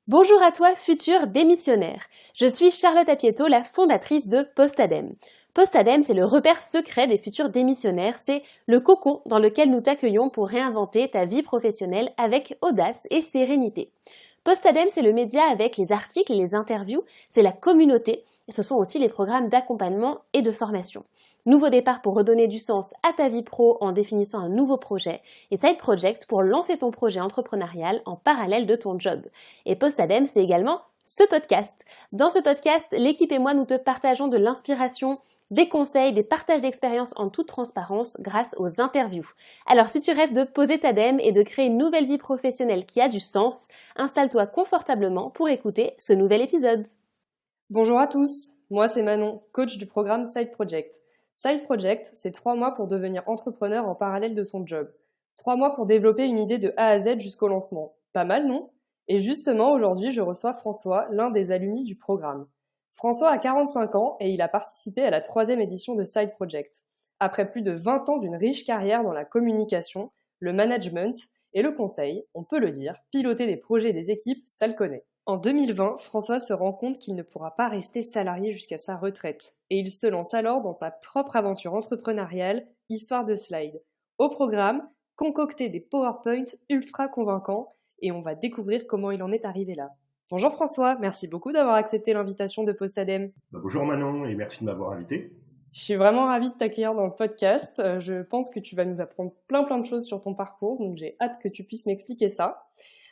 Bonjour à toi, futur démissionnaire. Je suis Charlotte Apieto, la fondatrice de Postadem. Postadem, c'est le repère secret des futurs démissionnaires. C'est le cocon dans lequel nous t'accueillons pour réinventer ta vie professionnelle avec audace et sérénité. Postadem, c'est le média avec les articles et les interviews. C'est la communauté. Et ce sont aussi les programmes d'accompagnement et de formation. Nouveau départ pour redonner du sens à ta vie pro en définissant un nouveau projet. Et Side Project pour lancer ton projet entrepreneurial en parallèle de ton job. Et Postadem, c'est également ce podcast. Dans ce podcast, l'équipe et moi, nous te partageons de l'inspiration, des conseils, des partages d'expériences en toute transparence grâce aux interviews. Alors si tu rêves de poser ta dème et de créer une nouvelle vie professionnelle qui a du sens, installe-toi confortablement pour écouter ce nouvel épisode. Bonjour à tous, moi c'est Manon, coach du programme Side Project. Side Project, c'est 3 mois pour devenir entrepreneur en parallèle de son job. 3 mois pour développer une idée de A à Z jusqu'au lancement. Pas mal, non? Et justement, aujourd'hui, je reçois François, l'un des alumni du programme. François a 45 ans et il a participé à la 3e édition de Side Project. Après plus de 20 ans d'une riche carrière dans la communication, le management et le conseil, on peut le dire, piloter des projets et des équipes, ça le connaît. En 2020, François se rend compte qu'il ne pourra pas rester salarié jusqu'à sa retraite. Et il se lance alors dans sa propre aventure entrepreneuriale, Histoire de Slide. Au programme, concocter des PowerPoint ultra convaincants et on va découvrir comment il en est arrivé là. Bonjour François, merci beaucoup d'avoir accepté l'invitation de Postadem. Bonjour Manon et merci de m'avoir invité. Je suis vraiment ravie de t'accueillir dans le podcast. Je pense que tu vas nous apprendre plein de choses sur ton parcours, donc j'ai hâte que tu puisses m'expliquer ça.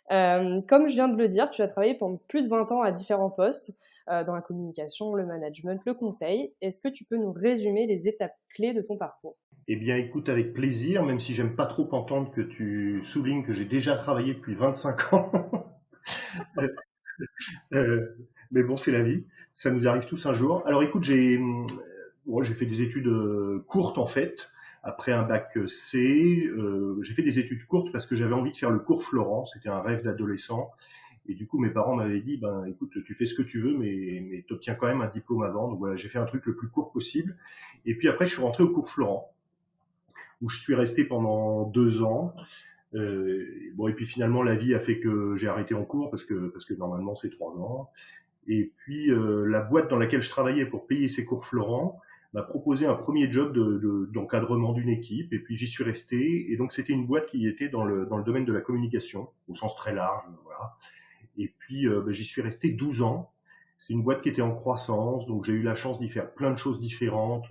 Comme je viens de le dire, tu as travaillé pendant plus de 20 ans à différents postes, dans la communication, le management, le conseil. Est-ce que tu peux nous résumer les étapes clés de ton parcours ? Eh bien écoute, avec plaisir, même si j'aime pas trop entendre que tu soulignes que j'ai déjà travaillé depuis 25 ans. Mais bon, c'est la vie, ça nous arrive tous un jour. Alors écoute, j'ai fait des études courtes en fait. Après un bac C, j'ai fait des études courtes parce que j'avais envie de faire le cours Florent, c'était un rêve d'adolescent. Et du coup, mes parents m'avaient dit, écoute, tu fais ce que tu veux, mais t'obtiens quand même un diplôme avant. Donc voilà, j'ai fait un truc le plus court possible. Et puis après, je suis rentré au cours Florent, où je suis resté pendant 2 ans. Et puis finalement, la vie a fait que j'ai arrêté en cours parce que normalement c'est 3 ans. Et puis la boîte dans laquelle je travaillais pour payer ces cours Florent m'a proposé un premier job d'encadrement d'une équipe, et puis j'y suis resté. Et donc c'était une boîte qui était dans le domaine de la communication, au sens très large, voilà. Et puis j'y suis resté 12 ans. C'est une boîte qui était en croissance, donc j'ai eu la chance d'y faire plein de choses différentes,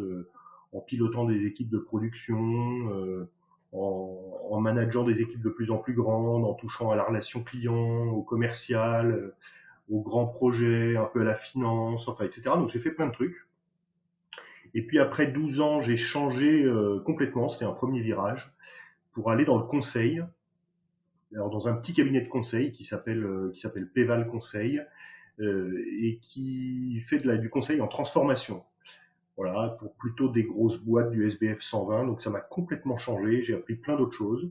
en pilotant des équipes de production, en manageant des équipes de plus en plus grandes, en touchant à la relation client, au commercial, aux grands projets, un peu à la finance, enfin, etc. Donc j'ai fait plein de trucs. Et puis après 12 ans, j'ai changé complètement, c'était un premier virage, pour aller dans le conseil. Alors dans un petit cabinet de conseil qui s'appelle Péval Conseil, et qui fait du conseil en transformation. Voilà, pour plutôt des grosses boîtes du SBF 120. Donc ça m'a complètement changé, j'ai appris plein d'autres choses.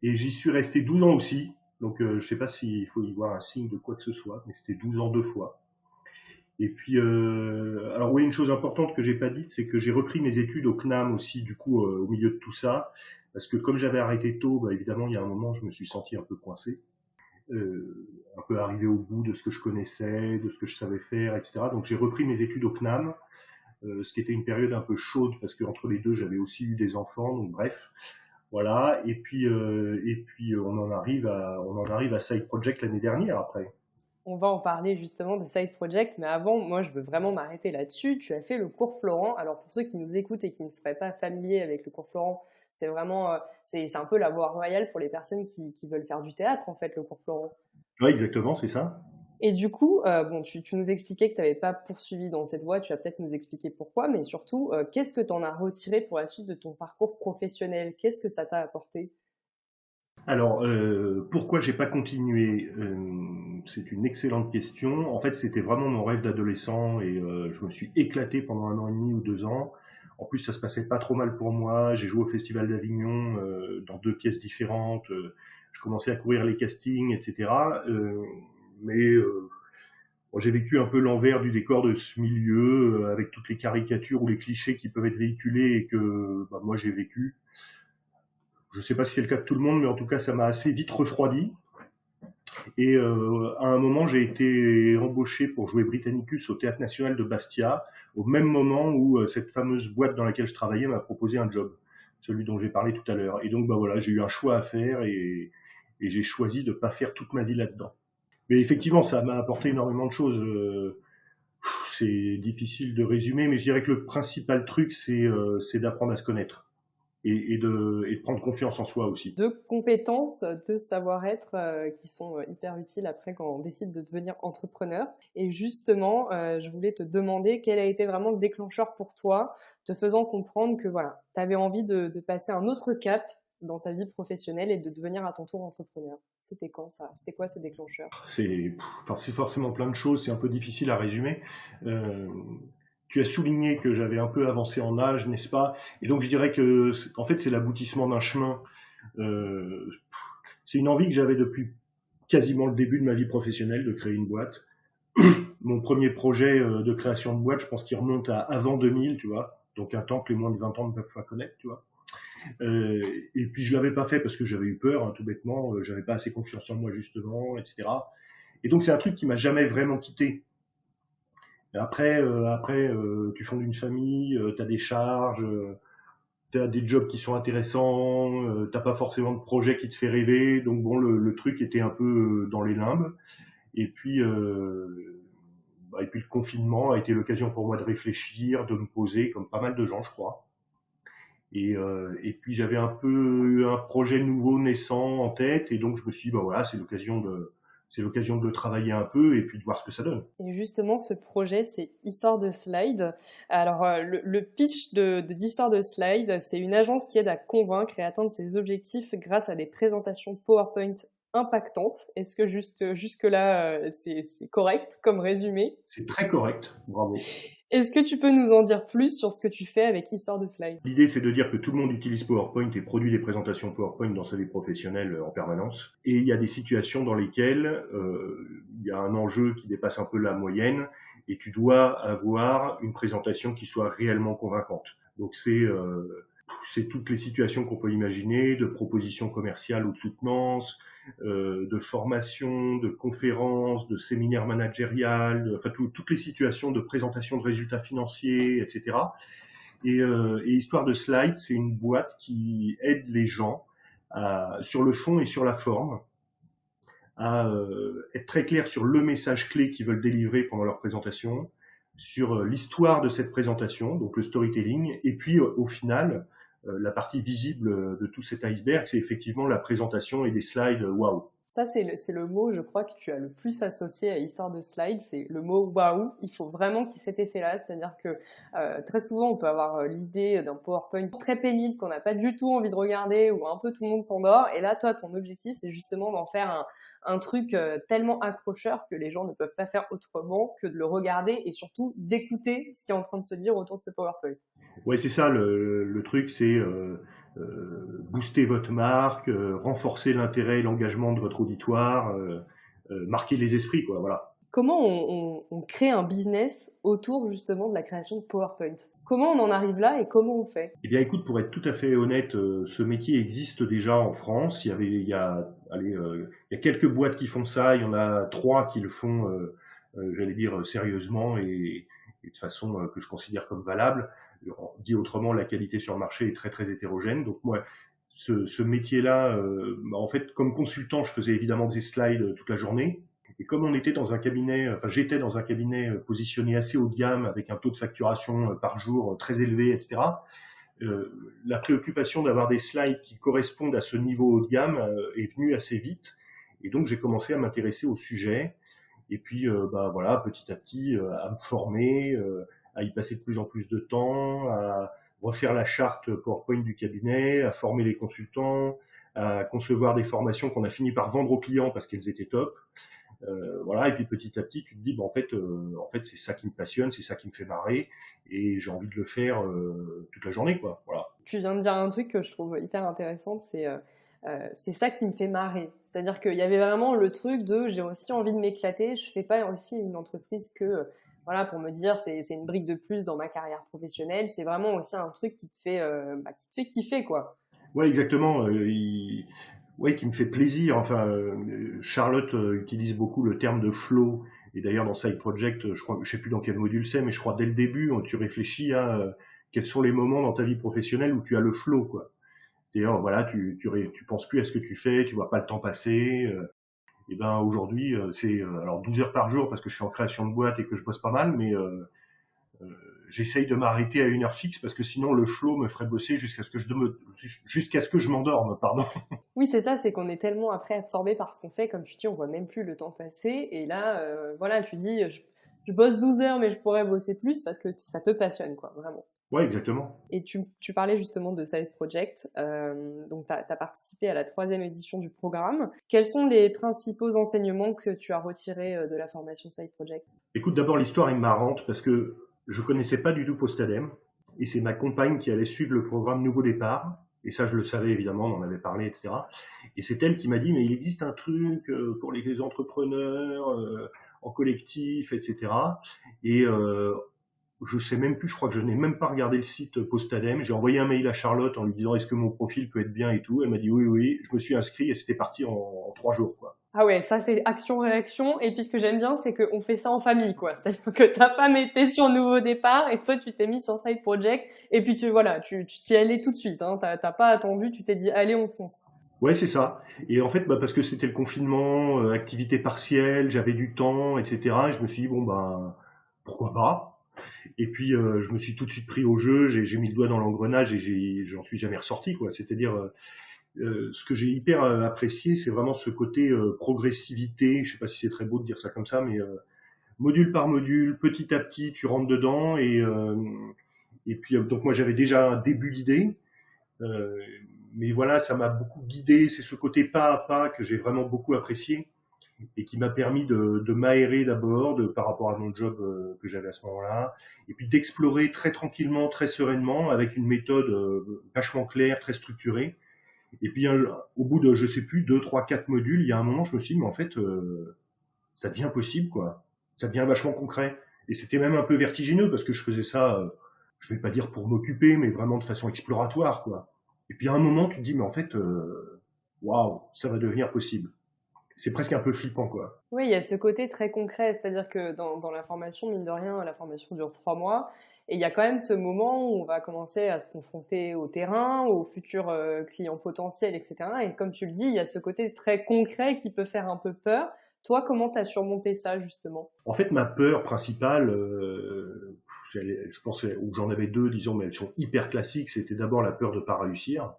Et j'y suis resté 12 ans aussi. Donc je sais pas s'il faut y voir un signe de quoi que ce soit, mais c'était 12 ans 2 fois. Et puis, alors oui, une chose importante que j'ai pas dite, c'est que j'ai repris mes études au CNAM aussi, du coup, au milieu de tout ça. Parce que comme j'avais arrêté tôt, évidemment, il y a un moment, je me suis senti un peu coincé. Un peu arrivé au bout de ce que je connaissais, de ce que je savais faire, etc. Donc j'ai repris mes études au CNAM, ce qui était une période un peu chaude parce qu'entre les deux j'avais aussi eu des enfants, donc bref, voilà. Et puis on en arrive à Side Project l'année dernière après. On va en parler justement de Side Project, mais avant, moi je veux vraiment m'arrêter là-dessus. Tu as fait le cours Florent. Alors pour ceux qui nous écoutent et qui ne seraient pas familiers avec le cours Florent, c'est vraiment, c'est un peu la voie royale pour les personnes qui veulent faire du théâtre en fait, le cours Florent. Oui, exactement, c'est ça. Et du coup, tu nous expliquais que tu n'avais pas poursuivi dans cette voie, tu vas peut-être nous expliquer pourquoi, mais surtout, qu'est-ce que tu en as retiré pour la suite de ton parcours professionnel? Qu'est-ce que ça t'a apporté? Alors, pourquoi j'ai pas continué? C'est une excellente question. En fait, c'était vraiment mon rêve d'adolescent et je me suis éclaté pendant 1 an et demi ou 2 ans. En plus, ça se passait pas trop mal pour moi. J'ai joué au Festival d'Avignon dans 2 pièces différentes. Je commençais à courir les castings, etc. Bon, j'ai vécu un peu l'envers du décor de ce milieu, avec toutes les caricatures ou les clichés qui peuvent être véhiculés et que moi j'ai vécu. Je sais pas si c'est le cas de tout le monde, mais en tout cas ça m'a assez vite refroidi. Et à un moment, j'ai été embauché pour jouer Britannicus au Théâtre National de Bastia, au même moment où cette fameuse boîte dans laquelle je travaillais m'a proposé un job, celui dont j'ai parlé tout à l'heure. Et donc, bah voilà, j'ai eu un choix à faire et j'ai choisi de pas faire toute ma vie là-dedans. Mais effectivement, ça m'a apporté énormément de choses. C'est difficile de résumer, mais je dirais que le principal truc, c'est d'apprendre à se connaître et de prendre confiance en soi aussi. Deux compétences, deux savoir-être qui sont hyper utiles après quand on décide de devenir entrepreneur. Et justement, je voulais te demander quel a été vraiment le déclencheur pour toi, te faisant comprendre que voilà, tu avais envie de passer un autre cap dans ta vie professionnelle et de devenir à ton tour entrepreneur. C'était quand ça? C'était quoi ce déclencheur? C'est forcément plein de choses, c'est un peu difficile à résumer. Euh, Tu as souligné que j'avais un peu avancé en âge, n'est-ce pas? Et donc je dirais que, en fait, c'est l'aboutissement d'un chemin. Euh, c'est une envie que j'avais depuis quasiment le début de ma vie professionnelle de créer une boîte. Mon premier projet de création de boîte, je pense qu'il remonte à avant 2000, tu vois. Donc un temps que les moins de 20 ans ne peuvent pas connaître, tu vois. Et puis je l'avais pas fait parce que j'avais eu peur, hein, tout bêtement. J'avais pas assez confiance en moi justement, etc. Et donc c'est un truc qui m'a jamais vraiment quitté. Après, tu fondes une famille, tu as des charges, tu as des jobs qui sont intéressants, t'as pas forcément de projet qui te fait rêver. Donc bon, le truc était un peu dans les limbes. Et puis, et puis le confinement a été l'occasion pour moi de réfléchir, de me poser, comme pas mal de gens, je crois. Et puis j'avais un peu un projet nouveau naissant en tête, et donc je me suis dit, bah voilà, c'est l'occasion de travailler un peu et puis de voir ce que ça donne. Et justement, ce projet, c'est Histoire de Slide. Alors, le pitch d'Histoire de Slide, c'est une agence qui aide à convaincre et atteindre ses objectifs grâce à des présentations PowerPoint impactantes. Est-ce que jusque-là, c'est correct comme résumé? C'est très correct, bravo. Est-ce que tu peux nous en dire plus sur ce que tu fais avec Histoire de Slide? L'idée, c'est de dire que tout le monde utilise PowerPoint et produit des présentations PowerPoint dans sa vie professionnelle en permanence. Et il y a des situations dans lesquelles il y a un enjeu qui dépasse un peu la moyenne et tu dois avoir une présentation qui soit réellement convaincante. Donc c'est toutes les situations qu'on peut imaginer, de propositions commerciales ou de soutenance, de formation, de conférences, de séminaires managériales, enfin toutes les situations de présentation de résultats financiers, etc. Et Histoire de Slide, c'est une boîte qui aide les gens sur le fond et sur la forme à être très clair sur le message clé qu'ils veulent délivrer pendant leur présentation, sur l'histoire de cette présentation, donc le storytelling, et puis au final, la partie visible de tout cet iceberg, c'est effectivement la présentation et des slides waouh. Ça, c'est le mot, je crois, que tu as le plus associé à Histoire de Slide, c'est le mot waouh. Il faut vraiment qu'il y ait cet effet-là, c'est-à-dire que très souvent, on peut avoir l'idée d'un PowerPoint très pénible qu'on n'a pas du tout envie de regarder, où un peu tout le monde s'endort. Et là, toi, ton objectif, c'est justement d'en faire un truc tellement accrocheur que les gens ne peuvent pas faire autrement que de le regarder et surtout d'écouter ce qui est en train de se dire autour de ce PowerPoint. Ouais, c'est ça le truc, c'est booster votre marque, renforcer l'intérêt et l'engagement de votre auditoire, marquer les esprits, quoi, voilà. Comment on crée un business autour justement de la création de PowerPoint? Comment on en arrive là et comment on fait? Eh bien, écoute, pour être tout à fait honnête, ce métier existe déjà en France. Il y a quelques boîtes qui font ça. Il y en a 3 qui le font, j'allais dire, sérieusement et de façon que je considère comme valable. Dit autrement, la qualité sur le marché est très très hétérogène. Donc moi, ce métier-là, en fait, comme consultant, je faisais évidemment des slides toute la journée. Et comme on était dans un cabinet, enfin j'étais dans un cabinet positionné assez haut de gamme avec un taux de facturation par jour très élevé, etc. La préoccupation d'avoir des slides qui correspondent à ce niveau haut de gamme est venue assez vite. Et donc j'ai commencé à m'intéresser au sujet. Et puis voilà, petit à petit, à me former, à y passer de plus en plus de temps, à refaire la charte PowerPoint du cabinet, à former les consultants, à concevoir des formations qu'on a fini par vendre aux clients parce qu'elles étaient top. Voilà, et puis petit à petit, tu te dis, en fait, c'est ça qui me passionne, c'est ça qui me fait marrer, et j'ai envie de le faire toute la journée, quoi. Voilà. Tu viens de dire un truc que je trouve hyper intéressant, c'est ça qui me fait marrer. C'est-à-dire qu'il y avait vraiment le truc de j'ai aussi envie de m'éclater, je fais pas aussi une entreprise que voilà pour me dire c'est une brique de plus dans ma carrière professionnelle, c'est vraiment aussi un truc qui te fait kiffer quoi. Ouais, exactement. Ouais, qui me fait plaisir. Enfin, Charlotte utilise beaucoup le terme de flow. Et d'ailleurs, dans Side Project, je crois, je sais plus dans quel module c'est, mais je crois dès le début, tu réfléchis à quels sont les moments dans ta vie professionnelle où tu as le flow, quoi. D'ailleurs, voilà, tu penses plus à ce que tu fais, tu vois pas le temps passer. Et ben aujourd'hui, c'est alors 12 heures par jour parce que je suis en création de boîte et que je bosse pas mal, mais euh, j'essaye de m'arrêter à une heure fixe parce que sinon le flow me ferait bosser jusqu'à ce que je m'endorme, pardon. Oui, c'est ça, c'est qu'on est tellement après absorbé par ce qu'on fait, comme tu dis, on voit même plus le temps passer. Et là, voilà, tu dis, je bosse 12 heures, mais je pourrais bosser plus parce que ça te passionne, quoi, vraiment. Ouais, exactement. Et tu parlais justement de Side Project, donc tu as participé à la 3e édition du programme. Quels sont les principaux enseignements que tu as retirés de la formation Side Project? Écoute, d'abord l'histoire est marrante parce que je connaissais pas du tout Postadem et c'est ma compagne qui allait suivre le programme Nouveau Départ. Et ça, je le savais évidemment, on en avait parlé, etc. Et c'est elle qui m'a dit, mais il existe un truc pour les entrepreneurs, en collectif, etc. Et je sais même plus, je crois que je n'ai même pas regardé le site Postadem. J'ai envoyé un mail à Charlotte en lui disant est-ce que mon profil peut être bien et tout. Elle m'a dit oui, oui. Je me suis inscrit et c'était parti en 3 jours, quoi. Ah ouais, ça c'est action-réaction. Et puis ce que j'aime bien, c'est qu'on fait ça en famille, quoi. C'est-à-dire que ta femme était sur Nouveau Départ et toi tu t'es mis sur Side Project. Et puis tu t'y allais tout de suite, hein. T'as pas attendu, tu t'es dit allez, on fonce. Ouais, c'est ça. Et en fait, bah, parce que c'était le confinement, activité partielle, j'avais du temps, etc. Et je me suis dit bon bah pourquoi pas. Et puis je me suis tout de suite pris au jeu. J'ai mis le doigt dans l'engrenage et j'en suis jamais ressorti, quoi. C'est-à-dire ce que j'ai hyper apprécié, c'est vraiment ce côté progressivité. Je sais pas si c'est très beau de dire ça comme ça, mais module par module, petit à petit, tu rentres dedans et puis donc moi j'avais déjà un début d'idée, euh, mais voilà, ça m'a beaucoup guidé. C'est ce côté pas à pas que j'ai vraiment beaucoup apprécié et qui m'a permis de m'aérer d'abord par rapport à mon job que j'avais à ce moment-là, et puis d'explorer très tranquillement, très sereinement, avec une méthode vachement claire, très structurée. Et puis au bout de, je sais plus, 2, 3, 4 modules, il y a un moment, je me suis dit, mais en fait, ça devient possible, quoi. Ça devient vachement concret. Et c'était même un peu vertigineux parce que je faisais ça, je vais pas dire pour m'occuper, mais vraiment de façon exploratoire, quoi. Et puis à un moment, tu te dis, mais en fait, waouh, ça va devenir possible. C'est presque un peu flippant, quoi. Oui, il y a ce côté très concret, c'est-à-dire que dans la formation, mine de rien, la formation dure 3 mois, et il y a quand même ce moment où on va commencer à se confronter au terrain, aux futurs clients potentiels, etc. Et comme tu le dis, il y a ce côté très concret qui peut faire un peu peur. Toi, comment t'as surmonté ça, justement? En fait, ma peur principale, je pense que j'en avais deux, disons, mais elles sont hyper classiques. C'était d'abord la peur de pas réussir.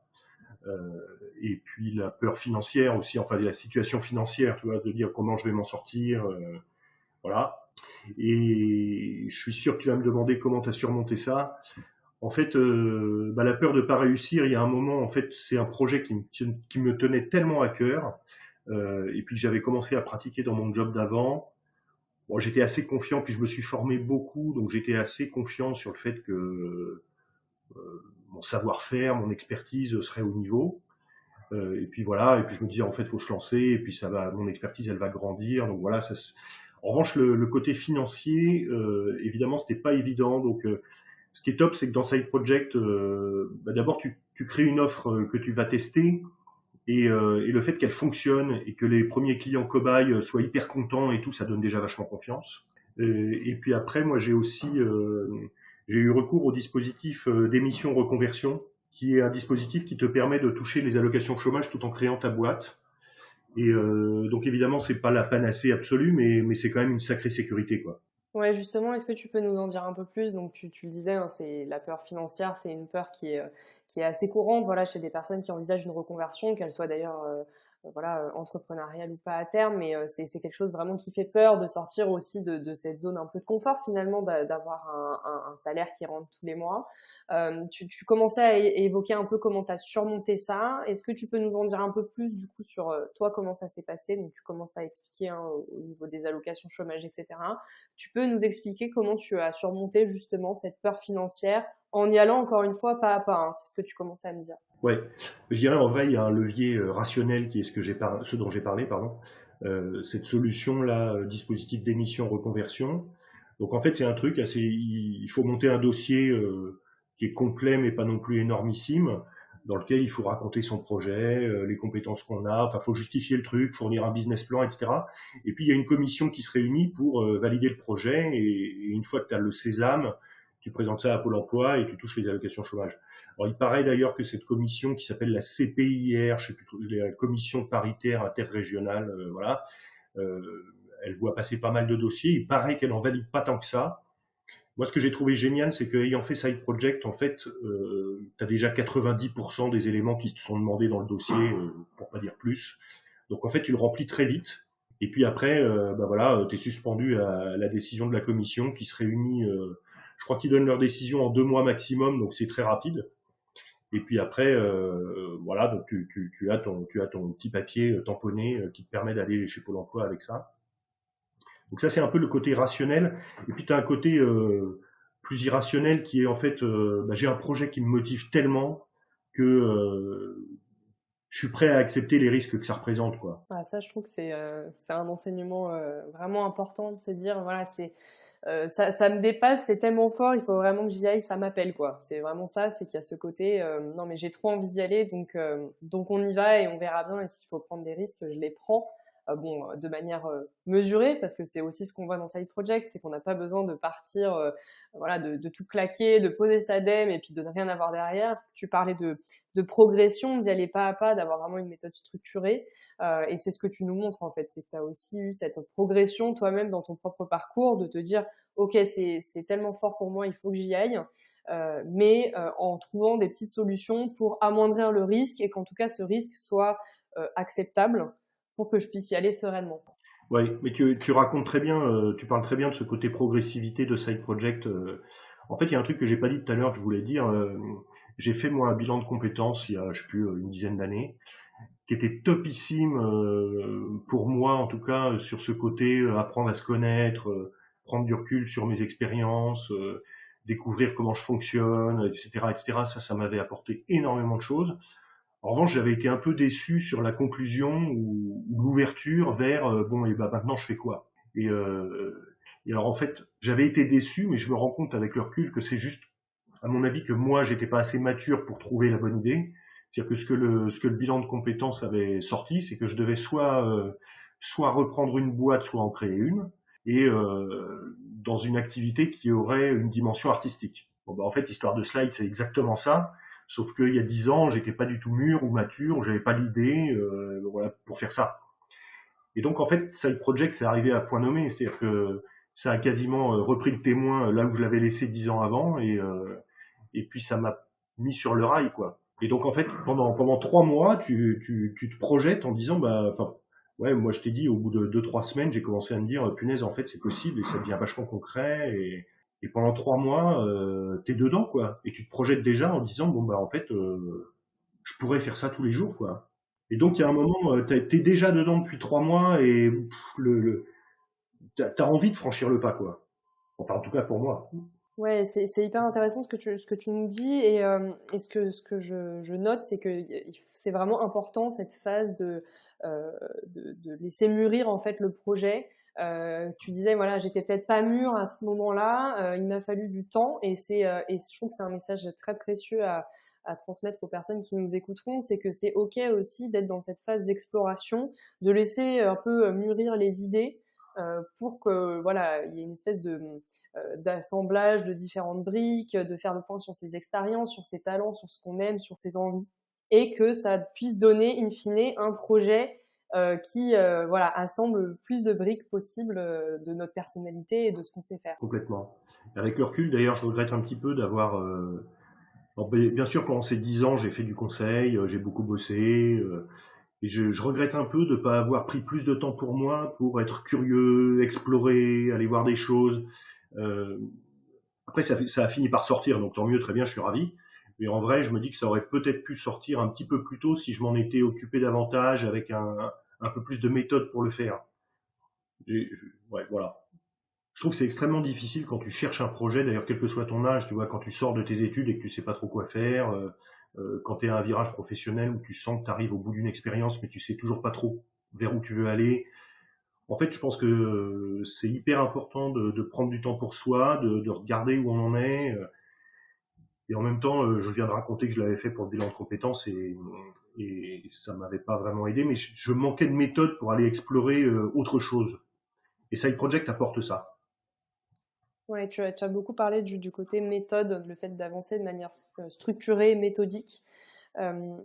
Et puis la peur financière aussi, enfin la situation financière, tu vois, de dire comment je vais m'en sortir, voilà. Et je suis sûr que tu vas me demander comment tu as surmonté ça. En fait, bah, la peur de pas réussir, il y a un moment, en fait, c'est un projet qui me tenait tellement à cœur, et puis que j'avais commencé à pratiquer dans mon job d'avant. Bon, j'étais assez confiant, puis je me suis formé beaucoup, donc j'étais assez confiant sur le fait que mon savoir-faire, mon expertise serait au niveau. Et puis voilà, et puis je me disais en fait faut se lancer, et puis ça va, mon expertise elle va grandir, donc voilà. En revanche le côté financier, évidemment c'était pas évident, donc ce qui est top c'est que dans Side Project, bah, d'abord tu crées une offre que tu vas tester, et le fait qu'elle fonctionne et que les premiers clients cobayes soient hyper contents et tout, ça donne déjà vachement confiance. Et puis après moi j'ai eu recours au dispositif d'émission reconversion, qui est un dispositif qui te permet de toucher les allocations chômage tout en créant ta boîte. Et donc évidemment, c'est pas la panacée absolue, mais c'est quand même une sacrée sécurité, quoi. Ouais, justement, est-ce que tu peux nous en dire un peu plus? Donc, tu le disais, hein, c'est la peur financière, c'est une peur qui est assez courante, voilà, chez des personnes qui envisagent une reconversion, qu'elle soit d'ailleurs, voilà, entrepreneuriale ou pas à terme, mais c'est quelque chose vraiment qui fait peur de sortir aussi de cette zone un peu de confort finalement, d'avoir un salaire qui rentre tous les mois. Tu commençais à évoquer un peu comment tu as surmonté ça. Est-ce que tu peux nous en dire un peu plus du coup sur toi, comment ça s'est passé? Donc, tu commences à expliquer, hein, au niveau des allocations chômage, etc. Tu peux nous expliquer comment tu as surmonté justement cette peur financière en y allant encore une fois pas à pas, hein, c'est ce que tu commençais à me dire. Ouais, je dirais en vrai, il y a un levier rationnel qui est ce dont j'ai parlé, pardon. Cette solution-là, dispositif d'émission reconversion. Donc en fait, c'est un truc il faut monter un dossier qui est complet mais pas non plus énormissime. dans lequel il faut raconter son projet, les compétences qu'on a, enfin, faut justifier le truc, fournir un business plan, etc. Et puis, il y a une commission qui se réunit pour valider le projet, et une fois que tu as le sésame, tu présentes ça à Pôle emploi et tu touches les allocations chômage. Alors, il paraît d'ailleurs que cette commission qui s'appelle la CPIR, je sais plus, la commission paritaire interrégionale, voilà, euh, elle voit passer pas mal de dossiers. Il paraît qu'elle en valide pas tant que ça. Moi, ce que j'ai trouvé génial, c'est qu'ayant fait Side Project, en fait, tu as déjà 90% des éléments qui te sont demandés dans le dossier, pour pas dire plus. Donc, en fait, tu le remplis très vite. Et puis après, bah voilà, tu es suspendu à la décision de la commission qui se réunit. Je crois qu'ils donnent leur décision en 2 mois maximum, donc c'est très rapide. Et puis après, voilà, donc tu as ton petit papier tamponné qui te permet d'aller chez Pôle emploi avec ça. Donc ça, c'est un peu le côté rationnel. Et puis tu as un côté plus irrationnel qui est en fait, bah, j'ai un projet qui me motive tellement que je suis prêt à accepter les risques que ça représente, quoi. Ah, ça, je trouve que c'est un enseignement vraiment important de se dire, voilà, ça me dépasse, c'est tellement fort, il faut vraiment que j'y aille, ça m'appelle, quoi. C'est vraiment ça, c'est qu'il y a ce côté, non, mais j'ai trop envie d'y aller, donc on y va et on verra bien, et s'il faut prendre des risques, je les prends. Bon, de manière mesurée, parce que c'est aussi ce qu'on voit dans Side Project, c'est qu'on n'a pas besoin de partir, voilà, de tout claquer, de poser sa dème et puis de ne rien avoir derrière. Tu parlais de progression, d'y aller pas à pas, d'avoir vraiment une méthode structurée, et c'est ce que tu nous montres en fait, c'est que tu as aussi eu cette progression toi-même dans ton propre parcours, de te dire ok, c'est tellement fort pour moi, il faut que j'y aille. Mais en trouvant des petites solutions pour amoindrir le risque et qu'en tout cas ce risque soit acceptable pour que je puisse y aller sereinement. Ouais, mais tu racontes très bien, tu parles très bien de ce côté progressivité de Side Project. En fait, il y a un truc que j'ai pas dit tout à l'heure, que je voulais dire. J'ai fait moi un bilan de compétences il y a, je sais plus, une dizaine d'années, qui était topissime pour moi, en tout cas, sur ce côté apprendre à se connaître, prendre du recul sur mes expériences, découvrir comment je fonctionne, etc., etc. Ça m'avait apporté énormément de choses. En revanche, j'avais été un peu déçu sur la conclusion ou l'ouverture vers bon, et ben maintenant je fais quoi. Et alors en fait, j'avais été déçu, mais je me rends compte avec le recul que c'est juste, à mon avis, que moi j'étais pas assez mature pour trouver la bonne idée. C'est-à-dire que ce que le bilan de compétences avait sorti, c'est que je devais soit reprendre une boîte, soit en créer une, et dans une activité qui aurait une dimension artistique. Bon, ben, en fait, Histoire de Slide, c'est exactement ça. Sauf qu'il y a 10 ans, j'étais pas du tout mûr ou mature, ou j'avais pas l'idée, voilà, pour faire ça. Et donc en fait, Side Project, c'est arrivé à point nommé, c'est-à-dire que ça a quasiment repris le témoin là où je l'avais laissé 10 ans avant, et puis ça m'a mis sur le rail, quoi. Et donc en fait, pendant 3 mois, tu te projettes en disant, bah, enfin, ouais, moi je t'ai dit, au bout de 2, 3 semaines, j'ai commencé à me dire, punaise, en fait, c'est possible et ça devient vachement concret. Et pendant 3 mois, t'es dedans, quoi. Et tu te projettes déjà en disant, bon, bah, en fait, je pourrais faire ça tous les jours, quoi. Et donc, il y a un moment, t'es déjà dedans depuis 3 mois et t'as envie de franchir le pas, quoi. Enfin, en tout cas, pour moi. Ouais, c'est hyper intéressant ce que tu nous dis, et ce que je note, c'est que c'est vraiment important cette phase de laisser mûrir en fait le projet. Tu disais voilà, j'étais peut-être pas mûre à ce moment-là, il m'a fallu du temps, et je trouve que c'est un message très précieux à transmettre aux personnes qui nous écouteront, c'est que c'est ok aussi d'être dans cette phase d'exploration, de laisser un peu mûrir les idées, pour que voilà, il y ait une espèce d'assemblage de différentes briques, de faire le point sur ses expériences, sur ses talents, sur ce qu'on aime, sur ses envies, et que ça puisse donner in fine un projet qui voilà, assemble le plus de briques possible de notre personnalité et de ce qu'on sait faire. Complètement. Avec le recul, d'ailleurs, je regrette un petit peu d'avoir... alors, bien sûr, pendant ces 10 ans, j'ai fait du conseil, j'ai beaucoup bossé, et je regrette un peu de ne pas avoir pris plus de temps pour moi, pour être curieux, explorer, aller voir des choses. Euh, Après, ça a fini par sortir, donc tant mieux, très bien, je suis ravi. Mais en vrai, je me dis que ça aurait peut-être pu sortir un petit peu plus tôt si je m'en étais occupé davantage avec un peu plus de méthode pour le faire. Ouais, voilà. Je trouve que c'est extrêmement difficile quand tu cherches un projet, d'ailleurs, quel que soit ton âge, tu vois, quand tu sors de tes études et que tu sais pas trop quoi faire, quand tu es à un virage professionnel où tu sens que tu arrives au bout d'une expérience, mais tu sais toujours pas trop vers où tu veux aller. En fait, je pense que c'est hyper important de prendre du temps pour soi, de regarder où on en est. Et en même temps, je viens de raconter que je l'avais fait pour le bilan de compétences et ça m'avait pas vraiment aidé, mais je manquais de méthode pour aller explorer autre chose. Et Side Project apporte ça. Ouais, tu as beaucoup parlé du côté méthode, le fait d'avancer de manière structurée, méthodique. Euh,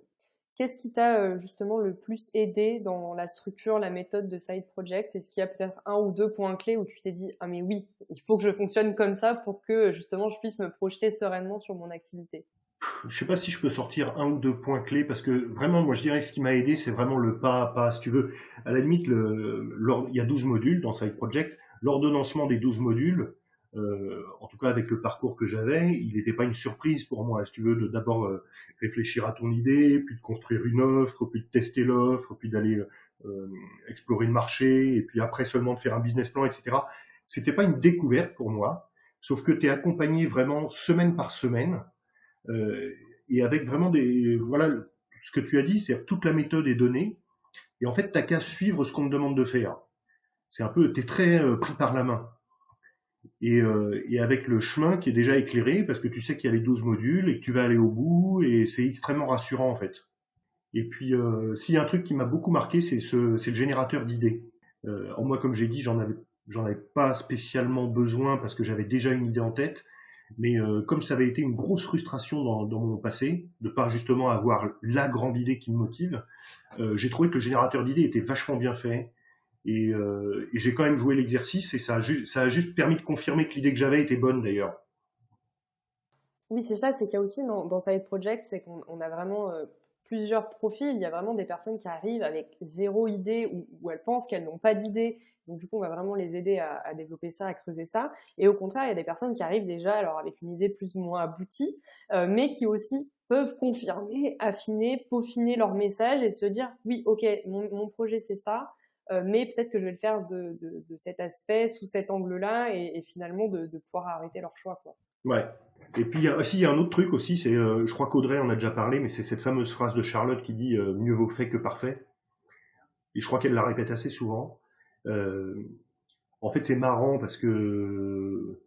Qu'est-ce qui t'a justement le plus aidé dans la structure, la méthode de Side Project? Est-ce qu'il y a peut-être un ou deux points clés où tu t'es dit ah mais oui, il faut que je fonctionne comme ça pour que justement je puisse me projeter sereinement sur mon activité? Je sais pas si je peux sortir un ou deux points clés parce que vraiment, moi, je dirais que ce qui m'a aidé, c'est vraiment le pas à pas. Si tu veux, à la limite, il y a 12 modules dans Side Project. L'ordonnancement des 12 modules, en tout cas avec le parcours que j'avais, il n'était pas une surprise pour moi. Si tu veux, de d'abord réfléchir à ton idée, puis de construire une offre, puis de tester l'offre, puis d'aller explorer le marché, et puis après seulement de faire un business plan, etc. C'était pas une découverte pour moi, sauf que tu es accompagné vraiment semaine par semaine euh, et avec vraiment voilà, ce que tu as dit, c'est toute la méthode est donnée, et en fait, t'as qu'à suivre ce qu'on te demande de faire. C'est un peu, t'es très pris par la main. Et avec le chemin qui est déjà éclairé, parce que tu sais qu'il y a les 12 modules et que tu vas aller au bout, et c'est extrêmement rassurant en fait. Et puis, s'il y a un truc qui m'a beaucoup marqué, c'est le générateur d'idées. Moi, comme j'ai dit, j'en avais pas spécialement besoin parce que j'avais déjà une idée en tête. Mais comme ça avait été une grosse frustration dans mon passé, de pas justement avoir la grande idée qui me motive, j'ai trouvé que le générateur d'idées était vachement bien fait. Et j'ai quand même joué l'exercice et ça a juste permis de confirmer que l'idée que j'avais était bonne d'ailleurs. Oui, c'est ça, c'est qu'il y a aussi dans Side Project, c'est qu'on a vraiment plusieurs profils. Il y a vraiment des personnes qui arrivent avec zéro idée ou elles pensent qu'elles n'ont pas d'idée. Donc du coup, on va vraiment les aider à développer ça, à creuser ça. Et au contraire, il y a des personnes qui arrivent déjà alors avec une idée plus ou moins aboutie, mais qui aussi peuvent confirmer, affiner, peaufiner leur message et se dire oui, ok, mon projet c'est ça, mais peut-être que je vais le faire de cet aspect, sous cet angle-là, et finalement de pouvoir arrêter leur choix, quoi. Ouais. Et puis il y a un autre truc aussi, c'est, je crois qu'Audrey en a déjà parlé, mais c'est cette fameuse phrase de Charlotte qui dit mieux vaut fait que parfait. Et je crois qu'elle la répète assez souvent. Euh, En fait, c'est marrant parce que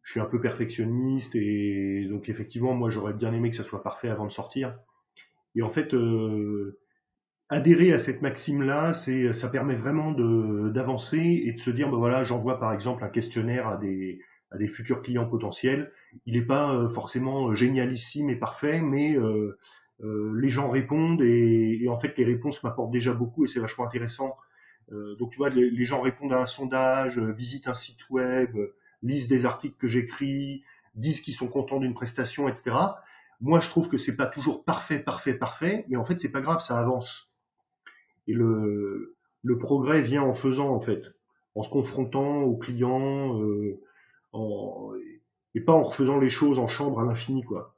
je suis un peu perfectionniste et donc effectivement, moi, j'aurais bien aimé que ça soit parfait avant de sortir. Et en fait, adhérer à cette maxime-là, ça permet vraiment d'avancer et de se dire, ben voilà, j'envoie par exemple un questionnaire à des futurs clients potentiels. Il n'est pas forcément génialissime et parfait, mais les gens répondent et en fait, les réponses m'apportent déjà beaucoup et c'est vachement intéressant. Donc tu vois, les gens répondent à un sondage, visitent un site web, lisent des articles que j'écris, disent qu'ils sont contents d'une prestation, etc. Moi, je trouve que c'est pas toujours parfait, parfait, parfait, mais en fait, c'est pas grave, ça avance. Et le progrès vient en faisant, en fait, en se confrontant aux clients, en, et pas en refaisant les choses en chambre à l'infini, quoi.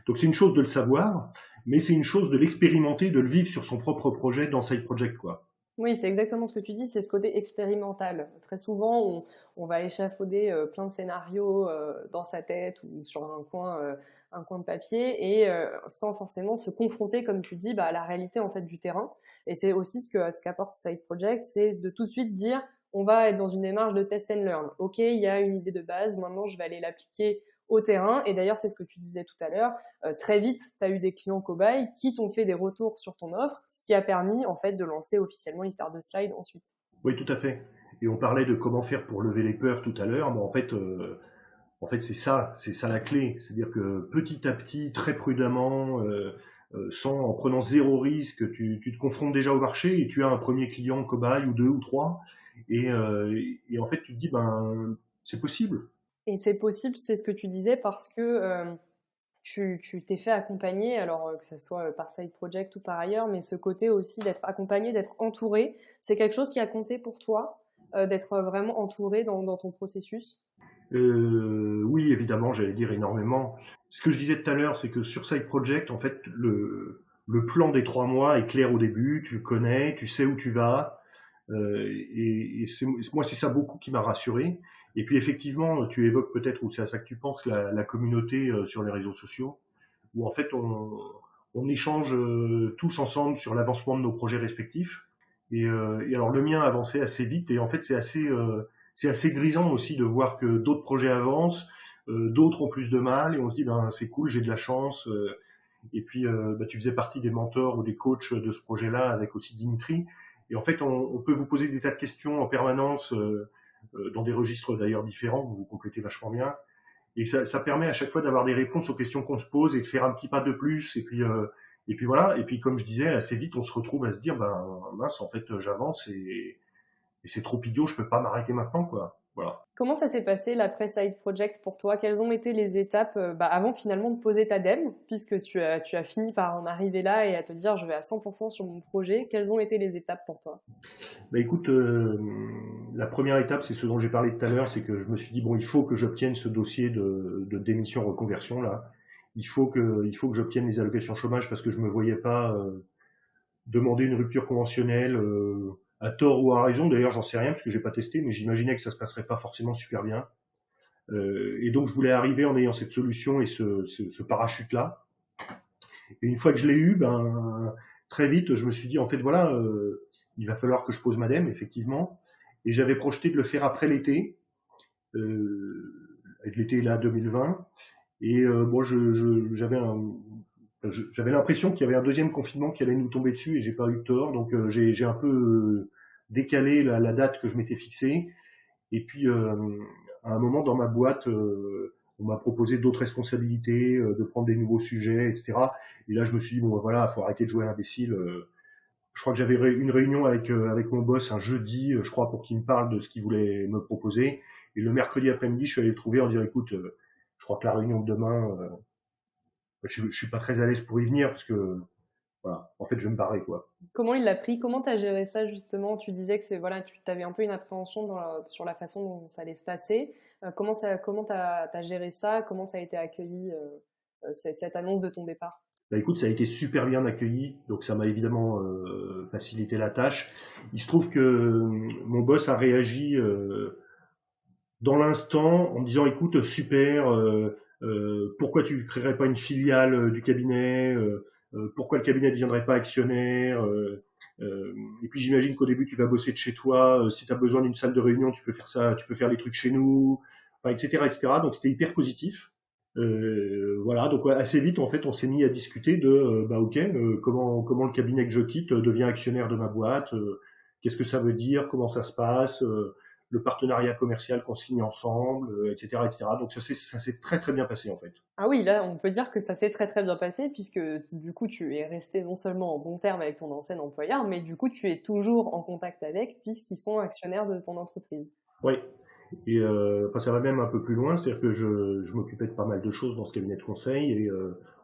Donc c'est une chose de le savoir, mais c'est une chose de l'expérimenter, de le vivre sur son propre projet dans Side Project, quoi. Oui, c'est exactement ce que tu dis, c'est ce côté expérimental. Très souvent, on va échafauder plein de scénarios dans sa tête ou sur un coin de papier et sans forcément se confronter, comme tu dis, bah, à la réalité en fait du terrain. Et c'est aussi ce qu'apporte Side Project, c'est de tout de suite dire, on va être dans une démarche de test and learn. Ok, il y a une idée de base, maintenant je vais aller l'appliquer au terrain. Et d'ailleurs, c'est ce que tu disais tout à l'heure. Très vite, tu as eu des clients cobayes qui t'ont fait des retours sur ton offre, ce qui a permis en fait de lancer officiellement Histoire de Slide ensuite. Oui, tout à fait. Et on parlait de comment faire pour lever les peurs tout à l'heure. Bon, en fait, c'est ça la clé. C'est-à-dire que petit à petit, très prudemment, en prenant zéro risque, tu te confrontes déjà au marché et tu as un premier client cobaye ou deux ou trois. Et en fait, tu te dis, ben, c'est possible. Et c'est possible, c'est ce que tu disais, parce que tu t'es fait accompagner, alors que ce soit par Side Project ou par ailleurs, mais ce côté aussi d'être accompagné, d'être entouré, c'est quelque chose qui a compté pour toi, d'être vraiment entouré dans ton processus. Oui, évidemment, j'allais dire énormément. Ce que je disais tout à l'heure, c'est que sur Side Project, en fait, le plan des 3 mois est clair au début, tu le connais, tu sais où tu vas. Moi, c'est ça beaucoup qui m'a rassuré. Et puis effectivement, tu évoques peut-être, ou c'est à ça que tu penses, la communauté sur les réseaux sociaux, où en fait on échange tous ensemble sur l'avancement de nos projets respectifs. Et alors le mien a avancé assez vite, et en fait c'est assez grisant aussi de voir que d'autres projets avancent, d'autres ont plus de mal, et on se dit ben c'est cool, j'ai de la chance. Et puis tu faisais partie des mentors ou des coachs de ce projet-là avec aussi Dimitri. Et en fait, on peut vous poser des tas de questions en permanence, dans des registres d'ailleurs différents, vous complétez vachement bien. Et ça permet à chaque fois d'avoir des réponses aux questions qu'on se pose et de faire un petit pas de plus. Et puis voilà. Et puis comme je disais, assez vite, on se retrouve à se dire, ben mince, en fait, j'avance et c'est trop idiot, je peux pas m'arrêter maintenant, quoi. Voilà. Comment ça s'est passé l'après Side Project pour toi? Quelles ont été les étapes avant finalement de poser ta DEM, puisque tu as fini par en arriver là et à te dire je vais à 100% sur mon projet. Quelles ont été les étapes pour toi? Bah écoute, la première étape, c'est ce dont j'ai parlé tout à l'heure, c'est que je me suis dit bon, il faut que j'obtienne ce dossier de démission reconversion là. Il faut que j'obtienne les allocations chômage parce que je me voyais pas demander une rupture conventionnelle à tort ou à raison. D'ailleurs, j'en sais rien parce que j'ai pas testé, mais j'imaginais que ça se passerait pas forcément super bien. Et donc je voulais arriver en ayant cette solution et ce parachute là. Et une fois que je l'ai eu, ben très vite, je me suis dit en fait voilà, il va falloir que je pose ma DEM effectivement. Et j'avais projeté de le faire après l'été, l'été là 2020. Et bon, j'avais l'impression qu'il y avait un deuxième confinement qui allait nous tomber dessus et j'ai pas eu tort. Donc j'ai un peu décalé la date que je m'étais fixée. Et puis à un moment dans ma boîte, on m'a proposé d'autres responsabilités, de prendre des nouveaux sujets, etc. Et là je me suis dit bon voilà, faut arrêter de jouer à l'imbécile. Je crois que j'avais une réunion avec mon boss un jeudi, je crois, pour qu'il me parle de ce qu'il voulait me proposer. Et le mercredi après-midi, je suis allé le trouver en disant écoute, je crois que la réunion de demain, je suis pas très à l'aise pour y venir parce que voilà, en fait, je vais me barrer quoi. Comment il l'a pris? Comment t'as géré ça justement? Tu disais que voilà, tu avais un peu une appréhension sur la façon dont ça allait se passer. Comment t'as géré ça? Comment ça a été accueilli cette annonce de ton départ? Bah écoute, ça a été super bien accueilli, donc ça m'a évidemment facilité la tâche. Il se trouve que mon boss a réagi dans l'instant en me disant écoute, super, pourquoi tu créerais pas une filiale du cabinet, pourquoi le cabinet ne deviendrait pas actionnaire, et puis j'imagine qu'au début tu vas bosser de chez toi, si tu as besoin d'une salle de réunion, tu peux faire ça, tu peux faire les trucs chez nous, enfin, etc., etc. Donc c'était hyper positif. Voilà, donc ouais, assez vite en fait on s'est mis à discuter de bah ok, comment le cabinet que je quitte devient actionnaire de ma boîte, qu'est-ce que ça veut dire, comment ça se passe, le partenariat commercial qu'on signe ensemble, etc., etc. Donc ça s'est très très bien passé en fait. Ah oui, là, on peut dire que ça s'est très très bien passé puisque du coup, tu es resté non seulement en bon terme avec ton ancien employeur, mais du coup, tu es toujours en contact avec puisqu'ils sont actionnaires de ton entreprise. Oui. Et enfin, ça va même un peu plus loin, c'est-à-dire que je m'occupais de pas mal de choses dans ce cabinet de conseil, et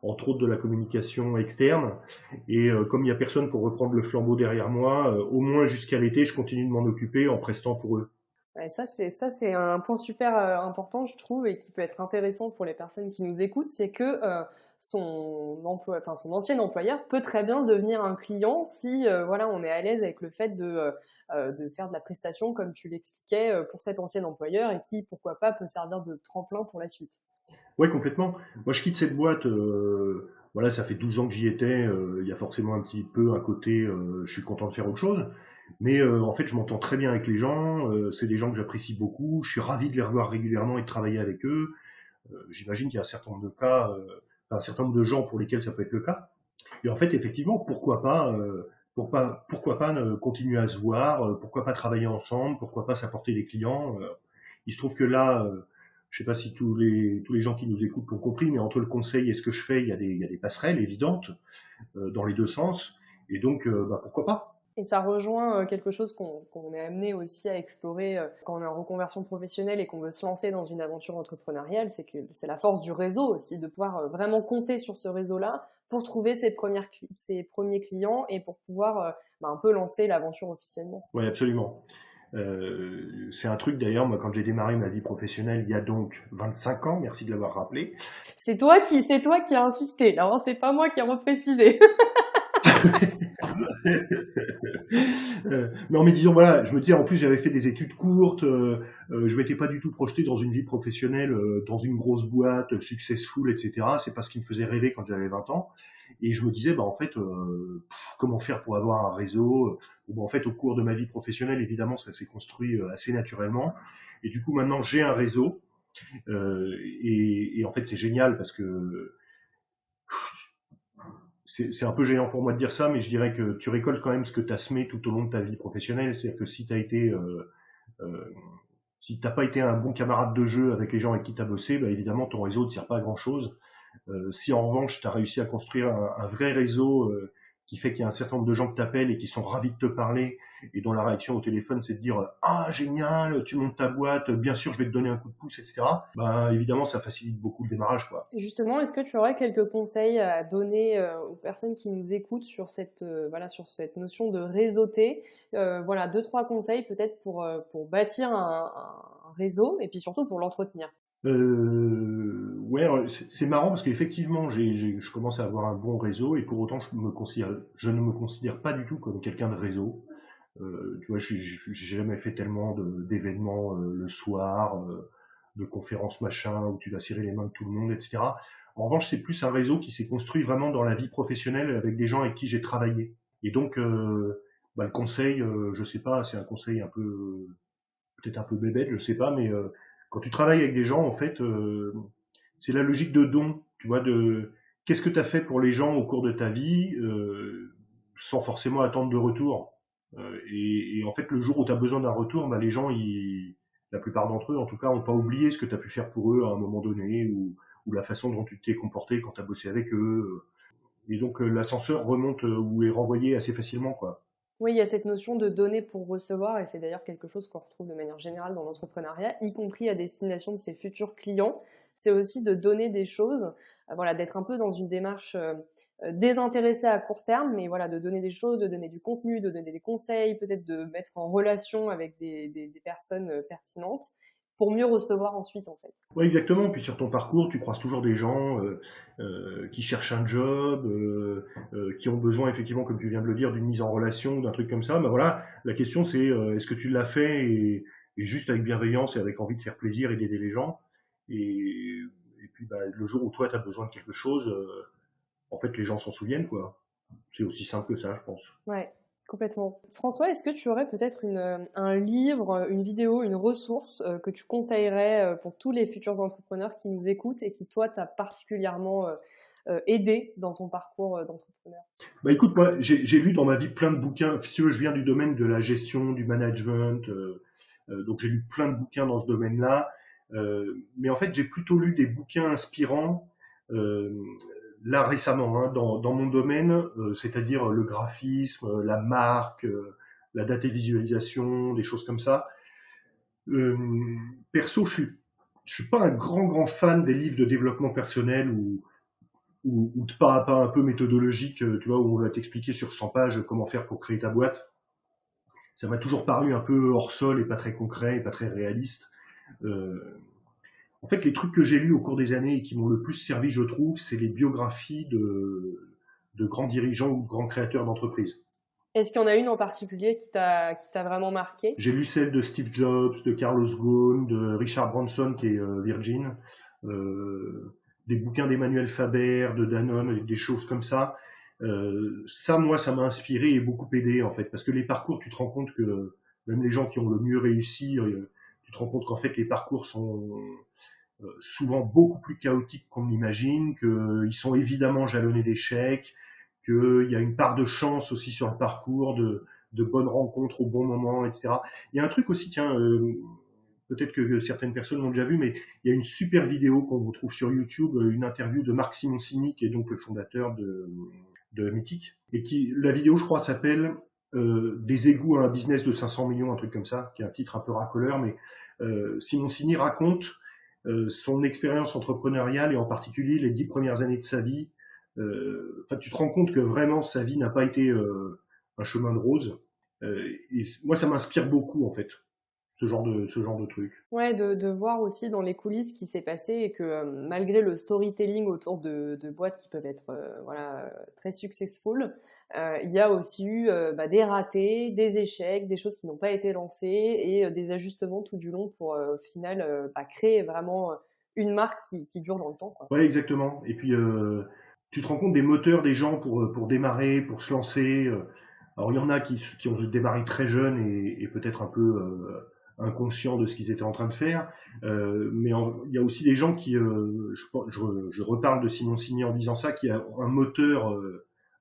entre autres de la communication externe. Et comme il n'y a personne pour reprendre le flambeau derrière moi, au moins jusqu'à l'été, je continue de m'en occuper en prestant pour eux. Ouais, ça, c'est un point super important, je trouve, et qui peut être intéressant pour les personnes qui nous écoutent, c'est que son ancien employeur peut très bien devenir un client si voilà, on est à l'aise avec le fait de faire de la prestation, comme tu l'expliquais, pour cet ancien employeur et qui, pourquoi pas, peut servir de tremplin pour la suite. Ouais, complètement. Moi, je quitte cette boîte. Voilà, ça fait 12 ans que j'y étais. Il y a forcément un petit peu un côté, je suis content de faire autre chose. Mais en fait, je m'entends très bien avec les gens. C'est des gens que j'apprécie beaucoup. Je suis ravi de les revoir régulièrement et de travailler avec eux. J'imagine qu'il y a un certain nombre de cas, un certain nombre de gens pour lesquels ça peut être le cas. Et en fait, effectivement, pourquoi pas continuer à se voir, pourquoi pas travailler ensemble, pourquoi pas s'apporter des clients. Il se trouve que là, je sais pas si tous les gens qui nous écoutent l'ont compris, mais entre le conseil et ce que je fais, il y a des passerelles évidentes dans les deux sens. Et donc, bah, pourquoi pas? Et ça rejoint quelque chose qu'on est amené aussi à explorer quand on est en reconversion professionnelle et qu'on veut se lancer dans une aventure entrepreneuriale, c'est que c'est la force du réseau aussi, de pouvoir vraiment compter sur ce réseau-là pour trouver ses premiers clients et pour pouvoir un peu lancer l'aventure officiellement. Oui, absolument. C'est un truc d'ailleurs, moi quand j'ai démarré ma vie professionnelle il y a donc 25 ans, merci de l'avoir rappelé. C'est toi qui as insisté, là, hein, c'est pas moi qui ai reprécisé. Non mais disons voilà, je me disais en plus j'avais fait des études courtes, je m'étais pas du tout projeté dans une vie professionnelle, dans une grosse boîte, successful, etc. C'est pas ce qui me faisait rêver quand j'avais 20 ans. Et je me disais bah en fait comment faire pour avoir un réseau. Bon, en fait au cours de ma vie professionnelle évidemment ça s'est construit assez naturellement. Et du coup maintenant j'ai un réseau. Et en fait, c'est génial parce que c'est un peu gênant pour moi de dire ça, mais je dirais que tu récoltes quand même ce que tu as semé tout au long de ta vie professionnelle. C'est-à-dire que si tu as été euh, si t'as pas été un bon camarade de jeu avec les gens avec qui tu as bossé, bah évidemment ton réseau ne sert pas à grand chose. Si en revanche tu as réussi à construire un vrai réseau qui fait qu'il y a un certain nombre de gens que t'appellent et qui sont ravis de te parler et dont la réaction au téléphone c'est de dire ah génial, tu montes ta boîte, bien sûr je vais te donner un coup de pouce, etc. Bah évidemment ça facilite beaucoup le démarrage quoi. Et justement, est-ce que tu aurais quelques conseils à donner aux personnes qui nous écoutent sur sur cette notion de réseauter? Voilà, deux, trois conseils peut-être pour bâtir un réseau et puis surtout pour l'entretenir. Ouais, c'est marrant parce qu'effectivement, je commence à avoir un bon réseau et pour autant, je ne me considère pas du tout comme quelqu'un de réseau. Tu vois, j'ai jamais fait tellement d'événements le soir, de conférences machin où tu vas serrer les mains de tout le monde, etc. En revanche, c'est plus un réseau qui s'est construit vraiment dans la vie professionnelle avec des gens avec qui j'ai travaillé. Et donc, bah, le conseil, je sais pas, c'est un conseil un peu peut-être un peu bébête, je sais pas, mais quand tu travailles avec des gens, en fait, c'est la logique de don, tu vois, de qu'est-ce que tu as fait pour les gens au cours de ta vie, sans forcément attendre de retour. Et en fait, le jour où tu as besoin d'un retour, bah, les gens, la plupart d'entre eux, en tout cas, n'ont pas oublié ce que tu as pu faire pour eux à un moment donné, ou la façon dont tu t'es comporté quand tu as bossé avec eux. Et donc, l'ascenseur remonte ou est renvoyé assez facilement, quoi. Oui, il y a cette notion de donner pour recevoir, et c'est d'ailleurs quelque chose qu'on retrouve de manière générale dans l'entrepreneuriat, y compris à destination de ses futurs clients. C'est aussi de donner des choses, voilà, d'être un peu dans une démarche désintéressée à court terme, mais voilà, de donner des choses, de donner du contenu, de donner des conseils, peut-être de mettre en relation avec des personnes pertinentes pour mieux recevoir ensuite, en fait. Ouais, exactement. Puis sur ton parcours, tu croises toujours des gens qui cherchent un job, qui ont besoin effectivement, comme tu viens de le dire, d'une mise en relation, d'un truc comme ça. Ben voilà, la question c'est est-ce que tu l'as fait et juste avec bienveillance et avec envie de faire plaisir et d'aider les gens. Et puis bah, le jour où toi tu as besoin de quelque chose, en fait les gens s'en souviennent quoi. C'est aussi simple que ça, je pense. Ouais, complètement. François, est-ce que tu aurais peut-être un livre, une vidéo, une ressource que tu conseillerais pour tous les futurs entrepreneurs qui nous écoutent et qui, toi, t'a particulièrement aidé dans ton parcours d'entrepreneur? Bah écoute, moi j'ai lu dans ma vie plein de bouquins. Si tu veux, je viens du domaine de la gestion, du management, donc j'ai lu plein de bouquins dans ce domaine-là. Mais en fait, j'ai plutôt lu des bouquins inspirants euh, là récemment dans mon domaine, c'est-à-dire le graphisme, la marque, la data visualisation, des choses comme ça. Euh, Perso, je suis pas un grand fan des livres de développement personnel ou de pas à pas un peu méthodologique, tu vois, où on va t'expliquer sur 100 pages comment faire pour créer ta boîte. Ça m'a toujours paru un peu hors sol et pas très concret et pas très réaliste. Euh, En fait, les trucs que j'ai lus au cours des années et qui m'ont le plus servi, je trouve, c'est les biographies de grands dirigeants ou de grands créateurs d'entreprises. Est-ce qu'il y en a une en particulier qui t'a vraiment marqué? J'ai lu celle de Steve Jobs, de Carlos Ghosn, de Richard Branson qui est Virgin, des bouquins d'Emmanuel Faber, de Danone, des choses comme ça. Ça, moi, ça m'a inspiré et beaucoup aidé en fait, parce que les parcours, tu te rends compte que même les gens qui ont le mieux réussi, tu te rends compte qu'en fait les parcours sont souvent beaucoup plus chaotiques qu'on l'imagine, qu'ils sont évidemment jalonnés d'échecs, qu'il y a une part de chance aussi sur le parcours, de bonnes rencontres au bon moment, etc. Il y a un truc aussi, tiens, peut-être que certaines personnes l'ont déjà vu, mais il y a une super vidéo qu'on vous trouve sur YouTube, une interview de Marc Simoncini, qui est donc le fondateur de Mythique, et la vidéo, je crois, s'appelle Des égouts à un business de 500 millions, un truc comme ça, qui est un titre un peu racoleur, mais Simoncini raconte son expérience entrepreneuriale et en particulier les 10 premières années de sa vie. Tu te rends compte que vraiment sa vie n'a pas été un chemin de rose. Et moi, ça m'inspire beaucoup en fait, ce genre de truc. Ouais, de voir aussi dans les coulisses ce qui s'est passé et que malgré le storytelling autour de boîtes qui peuvent être très successful, il y a aussi eu des ratés, des échecs, des choses qui n'ont pas été lancées et des ajustements tout du long pour au final créer vraiment une marque qui dure dans le temps, quoi. Ouais, exactement. Et puis tu te rends compte des moteurs des gens pour démarrer, pour se lancer. Alors il y en a qui ont démarré très jeunes et peut-être inconscients de ce qu'ils étaient en train de faire. Mais il y a aussi des gens qui, je reparle de Simon Signé en disant ça, qui a un moteur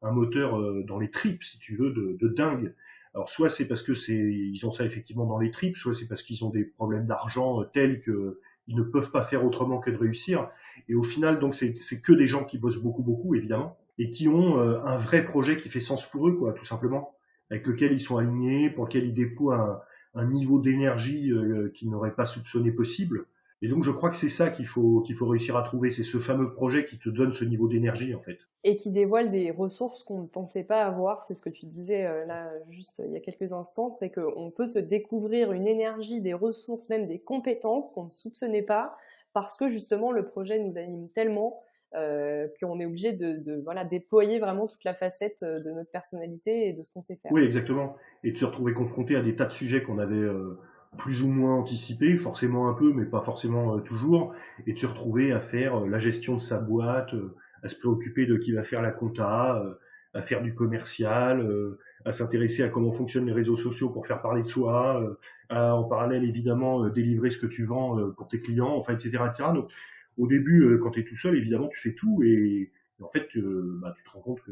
dans les tripes, si tu veux, de dingue. Alors soit c'est parce que ils ont ça effectivement dans les tripes, soit c'est parce qu'ils ont des problèmes d'argent tels que ils ne peuvent pas faire autrement que de réussir. Et au final, donc c'est que des gens qui bossent beaucoup, beaucoup, évidemment, et qui ont un vrai projet qui fait sens pour eux, quoi, tout simplement, avec lequel ils sont alignés, pour lequel ils déploient un niveau d'énergie qu'ils n'auraient pas soupçonné possible. Et donc je crois que c'est ça qu'il faut réussir à trouver, c'est ce fameux projet qui te donne ce niveau d'énergie, en fait. Et qui dévoile des ressources qu'on ne pensait pas avoir. C'est ce que tu disais là juste il y a quelques instants, c'est qu'on peut se découvrir une énergie, des ressources, même des compétences qu'on ne soupçonnait pas, parce que justement le projet nous anime tellement qu'on est obligé de voilà, déployer vraiment toute la facette de notre personnalité et de ce qu'on sait faire. Oui, exactement. Et de se retrouver confronté à des tas de sujets qu'on avait plus ou moins anticipés, forcément un peu, mais pas forcément toujours, et de se retrouver à faire la gestion de sa boîte, à se préoccuper de qui va faire la compta, à faire du commercial, à s'intéresser à comment fonctionnent les réseaux sociaux pour faire parler de soi, à en parallèle évidemment délivrer ce que tu vends pour tes clients, enfin etc. etc. Donc au début, quand tu es tout seul, évidemment tu fais tout et en fait tu te rends compte que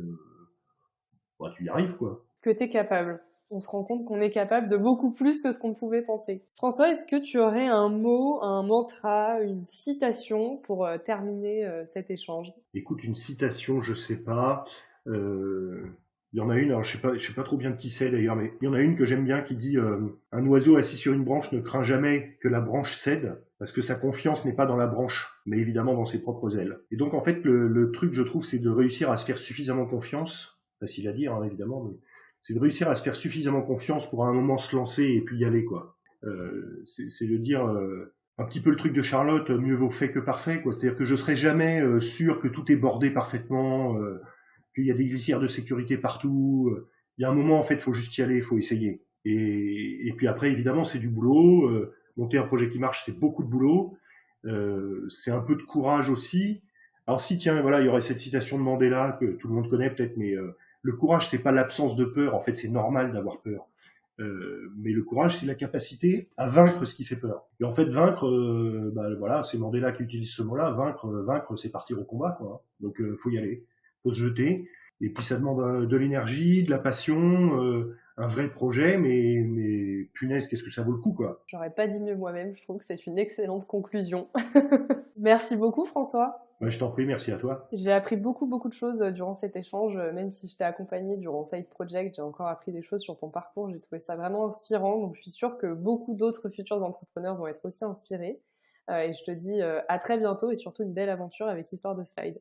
tu y arrives quoi. Que tu es capable. On se rend compte qu'on est capable de beaucoup plus que ce qu'on pouvait penser. François, est-ce que tu aurais un mot, un mantra, une citation pour terminer cet échange? Écoute, une citation, je sais pas. Il y en a une, alors je sais pas trop bien de qui c'est d'ailleurs, mais il y en a une que j'aime bien qui dit un oiseau assis sur une branche ne craint jamais que la branche cède, parce que sa confiance n'est pas dans la branche, mais évidemment dans ses propres ailes. Et donc en fait, le truc, je trouve, c'est de réussir à se faire suffisamment confiance, facile à dire hein, évidemment, mais c'est de réussir à se faire suffisamment confiance pour à un moment se lancer et puis y aller quoi. C'est de dire un petit peu le truc de Charlotte, mieux vaut fait que parfait quoi. C'est-à-dire que je serai jamais sûr que tout est bordé parfaitement, qu'il y a des glissières de sécurité partout. Il y a un moment en fait, il faut juste y aller, il faut essayer. Et puis après évidemment c'est du boulot. Monter un projet qui marche, c'est beaucoup de boulot. C'est un peu de courage aussi. Alors si tiens voilà, il y aurait cette citation de Mandela que tout le monde connaît peut-être, mais le courage, c'est pas l'absence de peur. En fait, c'est normal d'avoir peur. Mais le courage, c'est la capacité à vaincre ce qui fait peur. Et en fait, vaincre, voilà, c'est Mandela qui utilise ce mot-là. Vaincre, c'est partir au combat, quoi. Donc, faut y aller, faut se jeter. Et puis, ça demande de l'énergie, de la passion, un vrai projet. Mais punaise, qu'est-ce que ça vaut le coup, quoi. J'aurais pas dit mieux moi-même. Je trouve que c'est une excellente conclusion. Merci beaucoup, François. Je t'en prie, merci à toi. J'ai appris beaucoup de choses durant cet échange, même si je t'ai accompagné durant Side Project, j'ai encore appris des choses sur ton parcours, j'ai trouvé ça vraiment inspirant, donc je suis sûre que beaucoup d'autres futurs entrepreneurs vont être aussi inspirés. Et je te dis à très bientôt et surtout une belle aventure avec Histoire de Slide.